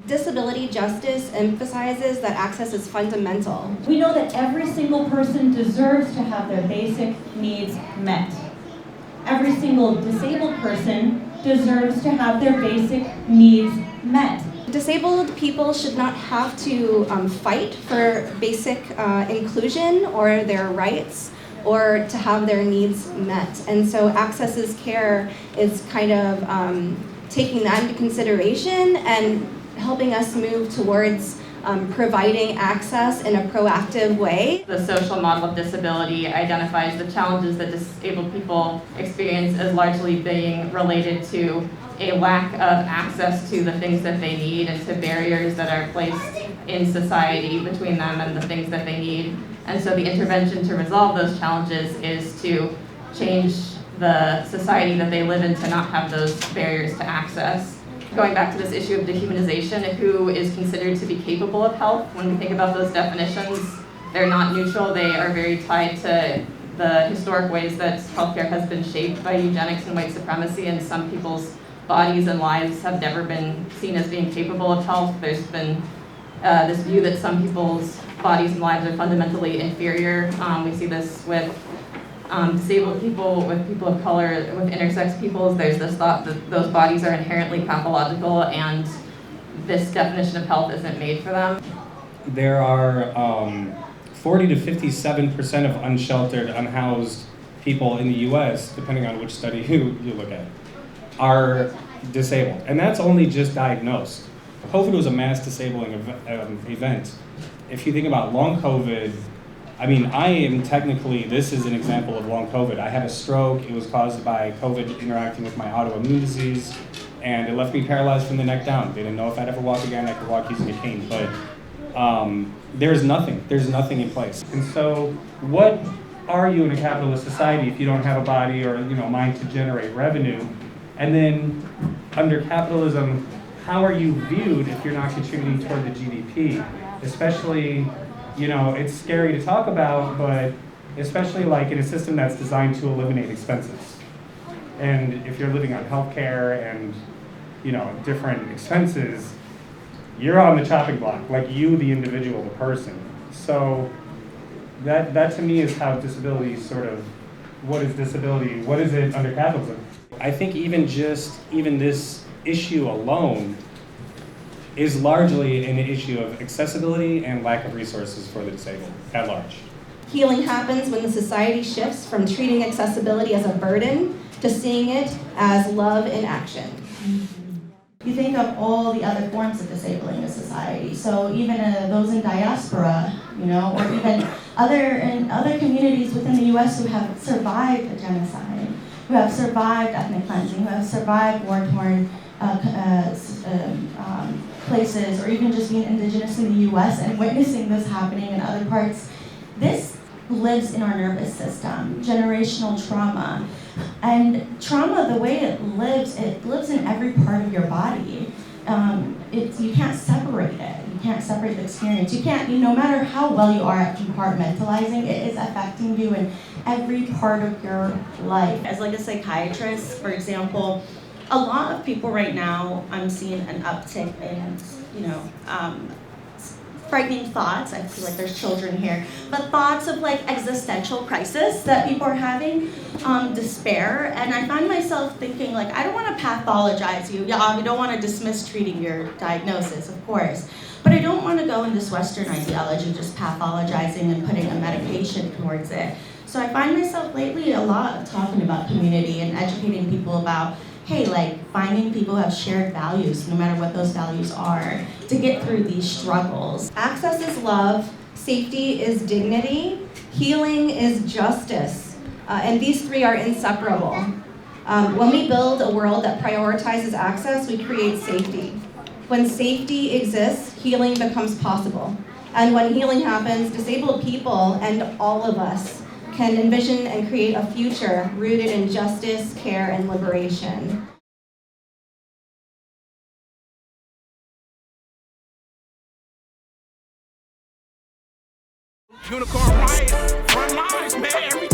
Disability justice emphasizes that access is fundamental. We know that every single person deserves to have their basic needs met. Every single disabled person deserves to have their basic needs met. Disabled people should not have to fight for basic inclusion or their rights or to have their needs met. And so Access is Care is kind of taking that into consideration and helping us move towards providing access in a proactive way. The social model of disability identifies the challenges that disabled people experience as largely being related to a lack of access to the things that they need and to barriers that are placed in society between them and the things that they need. And so the intervention to resolve those challenges is to change the society that they live in to not have those barriers to access. Going back to this issue of dehumanization, who is considered to be capable of health, when we think about those definitions, they're not neutral. They are very tied to the historic ways that healthcare has been shaped by eugenics and white supremacy, and some people's bodies and lives have never been seen as being capable of health. There's been this view that some people's bodies and lives are fundamentally inferior. We see this with disabled people, with people of color, with intersex peoples. There's this thought that those bodies are inherently pathological and this definition of health isn't made for them. There are 40 to 57% of unsheltered, unhoused people in the US, depending on which study you look at, are disabled. And that's only just diagnosed. COVID was a mass disabling event. If you think about long COVID, I mean, this is an example of long COVID. I had a stroke. It was caused by COVID interacting with my autoimmune disease, and it left me paralyzed from the neck down. They didn't know if I'd ever walk again. I could walk using a cane, but there's nothing in place. And so what are you in a capitalist society if you don't have a body or mind to generate revenue? And then under capitalism, how are you viewed if you're not contributing toward the GDP? Especially, it's scary to talk about, but especially like in a system that's designed to eliminate expenses. And if you're living on healthcare and, different expenses, you're on the chopping block, like you, the individual, the person. So that to me is how disability what is disability? What is it under capitalism? I think even this issue alone is largely an issue of accessibility and lack of resources for the disabled at large. Healing happens when the society shifts from treating accessibility as a burden to seeing it as love in action. You think of all the other forms of disabling in society. So even those in diaspora, or even other communities within the U.S. who have survived a genocide, who have survived ethnic cleansing, who have survived war-torn places, or even just being indigenous in the U.S. and witnessing this happening in other parts. This lives in our nervous system, generational trauma. And trauma, the way it lives in every part of your body. You can't separate it. You can't separate the experience. You can't, no matter how well you are at compartmentalizing, it is affecting you in every part of your life. As like a psychiatrist, for example, a lot of people right now, I'm seeing an uptick in, frightening thoughts. I feel like there's children here, but thoughts of like existential crisis that people are having, despair. And I find myself thinking like, I don't want to pathologize you. Yeah, I don't want to dismiss treating your diagnosis, of course. But I don't want to go in this Western ideology, just pathologizing and putting a medication towards it. So I find myself lately a lot of talking about community and educating people about, hey, like finding people who have shared values, no matter what those values are, to get through these struggles. Access is love, safety is dignity, healing is justice, and these three are inseparable. When we build a world that prioritizes access, we create safety. When safety exists, healing becomes possible. And when healing happens, disabled people and all of us can envision and create a future rooted in justice, care, and liberation. Unicorn riot, front lines, man.